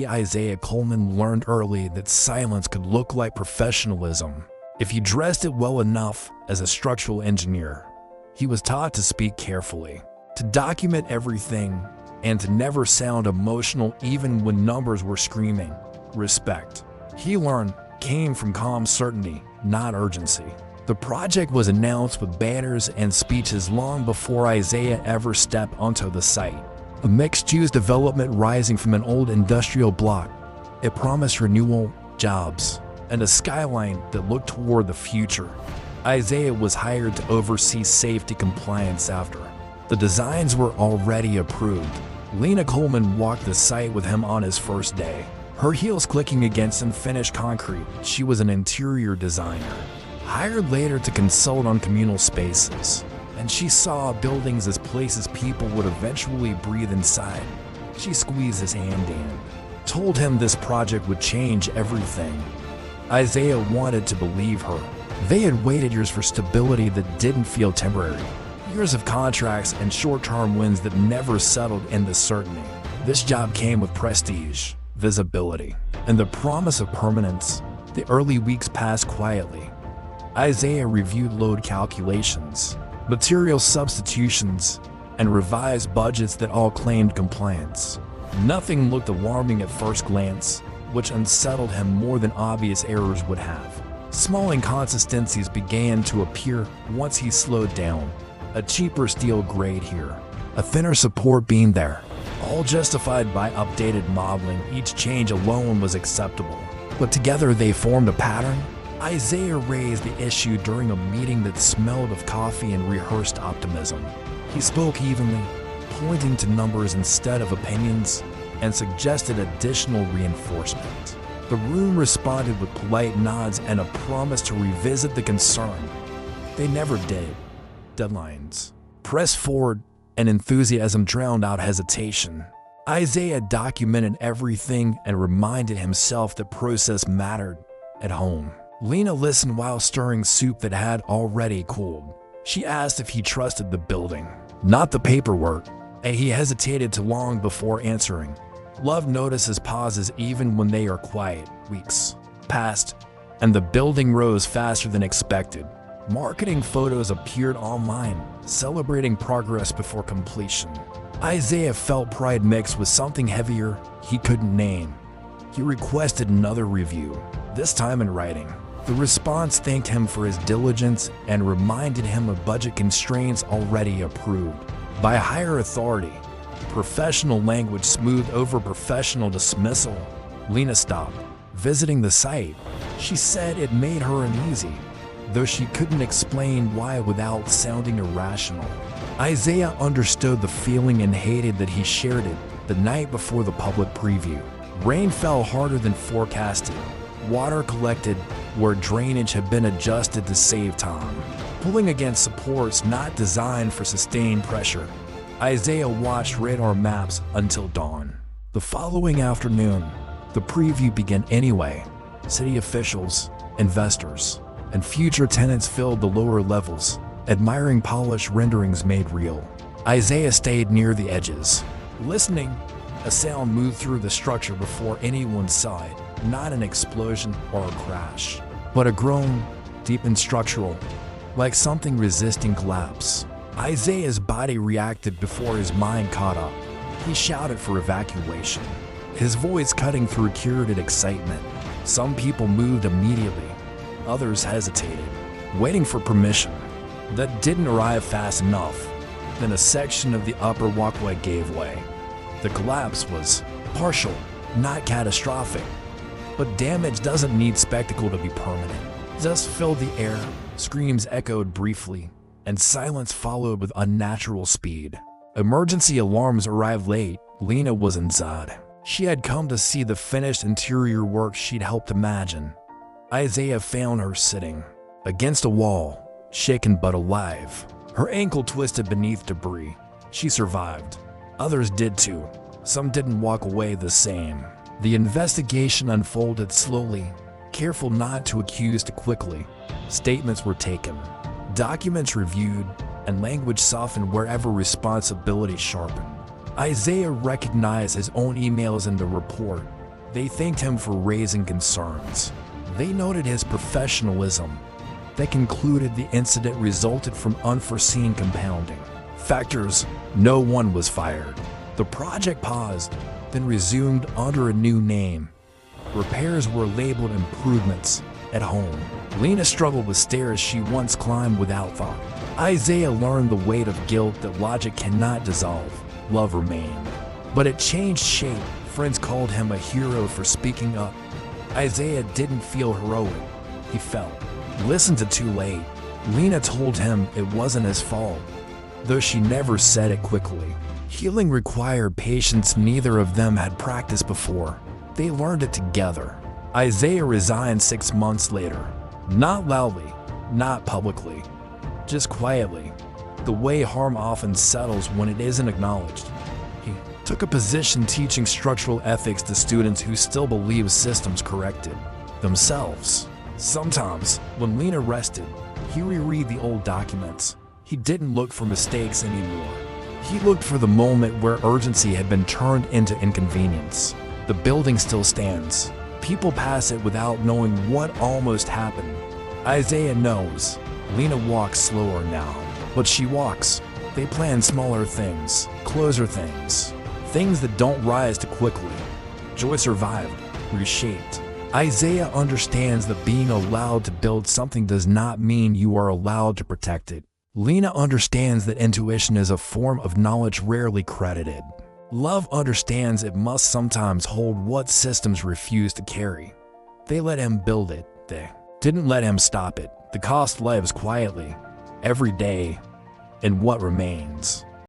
Isaiah Coleman learned early that silence could look like professionalism if you dressed it well enough. As a structural engineer, he was taught to speak carefully, to document everything, and to never sound emotional even when numbers were screaming. Respect, he learned, came from calm certainty, not urgency. The project was announced with banners and speeches long before Isaiah ever stepped onto the site. A mixed-use development rising from an old industrial block. It promised renewal, jobs, and a skyline that looked toward the future. Isaiah was hired to oversee safety compliance after the designs were already approved. Lena Coleman walked the site with him on his first day, her heels clicking against unfinished concrete. She was an interior designer, hired later to consult on communal spaces, and she saw buildings as places people would eventually breathe inside. She squeezed his hand in, told him this project would change everything. Isaiah wanted to believe her. They had waited years for stability that didn't feel temporary. Years of contracts and short-term wins that never settled into certainty. This job came with prestige, visibility, and the promise of permanence. The early weeks passed quietly. Isaiah reviewed load calculations, material substitutions, and revised budgets that all claimed compliance. Nothing looked alarming at first glance, which unsettled him more than obvious errors would have. Small inconsistencies began to appear once he slowed down. A cheaper steel grade here, a thinner support beam there, all justified by updated modeling. Each change alone was acceptable, but together they formed a pattern. Isaiah raised the issue during a meeting that smelled of coffee and rehearsed optimism. He spoke evenly, pointing to numbers instead of opinions, and suggested additional reinforcement. The room responded with polite nods and a promise to revisit the concern. They never did. Deadlines pressed forward, and enthusiasm drowned out hesitation. Isaiah documented everything and reminded himself that process mattered. At home, Lena listened while stirring soup that had already cooled. She asked if he trusted the building, not the paperwork, and he hesitated too long before answering. Love notices pauses even when they are quiet. Weeks passed, and the building rose faster than expected. Marketing photos appeared online, celebrating progress before completion. Isaiah felt pride mixed with something heavier he couldn't name. He requested another review, this time in writing. The response thanked him for his diligence and reminded him of budget constraints already approved by a higher authority. Professional language smoothed over professional dismissal. Lena stopped visiting the site. She said it made her uneasy, though she couldn't explain why without sounding irrational. Isaiah understood the feeling and hated that he shared it. The night before the public preview, rain fell harder than forecasted. Water collected where drainage had been adjusted to save time, pulling against supports not designed for sustained pressure. Isaiah watched radar maps until dawn. The following afternoon, the preview began anyway. City officials, investors, and future tenants filled the lower levels, admiring polished renderings made real. Isaiah stayed near the edges, listening. A sound moved through the structure before anyone saw it, not an explosion or a crash, but a groan, deep and structural, like something resisting collapse. Isaiah's body reacted before his mind caught up. He shouted for evacuation, his voice cutting through curated excitement. Some people moved immediately. Others hesitated, waiting for permission. That didn't arrive fast enough. Then a section of the upper walkway gave way. The collapse was partial, not catastrophic. But damage doesn't need spectacle to be permanent. Dust filled the air, screams echoed briefly, and silence followed with unnatural speed. Emergency alarms arrived late. Lena was inside. She had come to see the finished interior work she'd helped imagine. Isaiah found her sitting against a wall, shaken but alive. Her ankle twisted beneath debris. She survived. Others did too. Some didn't walk away the same. The investigation unfolded slowly, careful not to accuse too quickly. Statements were taken, documents reviewed, and language softened wherever responsibility sharpened. Isaiah recognized his own emails in the report. They thanked him for raising concerns. They noted his professionalism. They concluded the incident resulted from unforeseen compounding factors. No one was fired. The project paused, then resumed under a new name. Repairs were labeled improvements. At home, Lena struggled with stairs she once climbed without thought. Isaiah learned the weight of guilt that logic cannot dissolve. Love remained, but it changed shape. Friends called him a hero for speaking up. Isaiah didn't feel heroic. He felt. Listened to too late. Lena told him it wasn't his fault, though she never said it quickly. Healing required patience neither of them had practiced before. They learned it together. Isaiah resigned 6 months later. Not loudly, not publicly, just quietly. The way harm often settles when it isn't acknowledged. He took a position teaching structural ethics to students who still believe systems corrected themselves. Sometimes, when Lena rested, he reread the old documents. He didn't look for mistakes anymore. He looked for the moment where urgency had been turned into inconvenience. The building still stands. People pass it without knowing what almost happened. Isaiah knows. Lena walks slower now, but she walks. They plan smaller things, closer things, things that don't rise too quickly. Joy survived, reshaped. Isaiah understands that being allowed to build something does not mean you are allowed to protect it. Lena understands that intuition is a form of knowledge rarely credited. Love understands it must sometimes hold what systems refuse to carry. They let him build it. They didn't let him stop it. The cost lives quietly, every day, in what remains.